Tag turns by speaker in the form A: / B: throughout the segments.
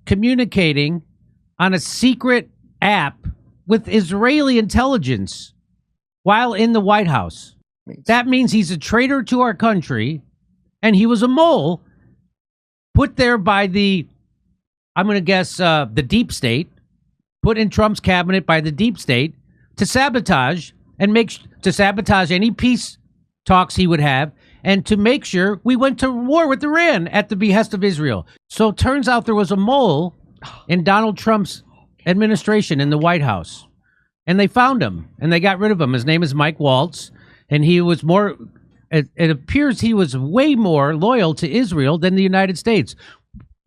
A: communicating on a secret app with Israeli intelligence while in the White House. That means he's a traitor to our country, and he was a mole put there by the, I'm going to guess, the deep state, put in Trump's cabinet by the deep state to sabotage to sabotage any peace talks he would have, and to make sure we went to war with Iran at the behest of Israel. So it turns out there was a mole in Donald Trump's administration in the White House, and they found him and they got rid of him. His name is Mike Waltz, and he was more, it appears he was way more loyal to Israel than the United States.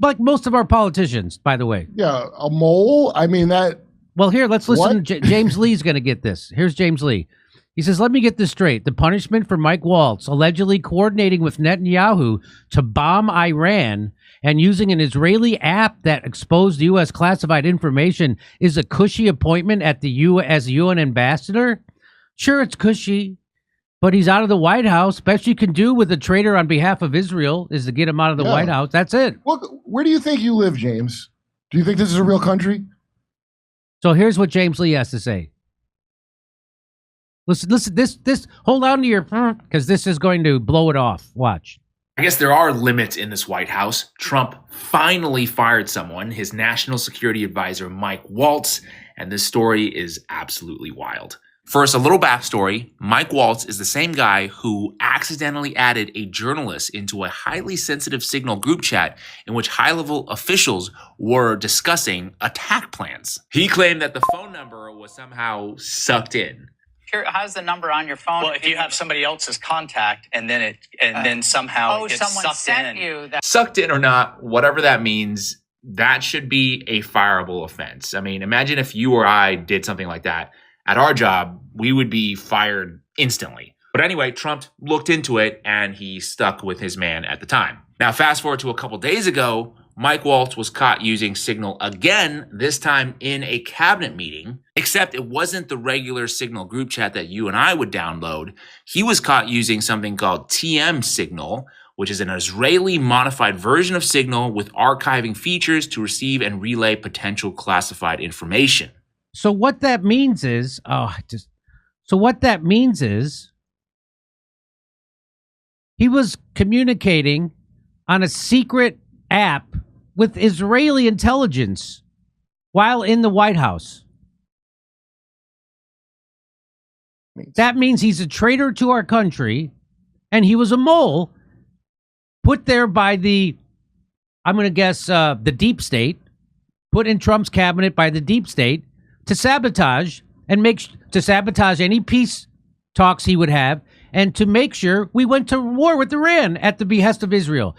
A: Like most of our politicians, by the way.
B: Yeah, a mole? I mean, that...
A: Well, here, let's listen. James Lee's going to get this. Here's James Lee. He says, let me get this straight. The punishment for Mike Waltz allegedly coordinating with Netanyahu to bomb Iran and using an Israeli app that exposed U.S. classified information is a cushy appointment at the as UN ambassador? Sure, it's cushy, but he's out of the White House. Best you can do with a traitor on behalf of Israel is to get him out of the White House. That's it.
B: Well, where do you think you live, James? Do you think this is a real country?
A: So here's what James Lee has to say. Listen, this, hold on to your, because this is going to blow it off. Watch.
C: I guess there are limits in this White House. Trump finally fired someone, his national security advisor, Mike Waltz, and this story is absolutely wild. First, a little backstory. Mike Waltz is the same guy who accidentally added a journalist into a highly sensitive Signal group chat in which high-level officials were discussing attack plans. He claimed that the phone number was somehow sucked in.
D: How's the number on your phone?
E: Well, if you have somebody else's contact and then then somehow it gets sucked in.
C: Sucked in or not, whatever that means, that should be a fireable offense. I mean, imagine if you or I did something like that at our job, we would be fired instantly. But anyway, Trump looked into it and he stuck with his man at the time. Now, fast forward to a couple days ago, Mike Waltz was caught using Signal again, this time in a cabinet meeting, except it wasn't the regular Signal group chat that you and I would download. He was caught using something called TM Signal, which is an Israeli modified version of Signal with archiving features to receive and relay potential classified information.
A: So what that means is, he was communicating on a secret app with Israeli intelligence while in the White House. That means he's a traitor to our country, and he was a mole put there by the, I'm going to guess, the deep state, put in Trump's cabinet by the deep state to sabotage to sabotage any peace talks he would have, and to make sure we went to war with Iran at the behest of Israel.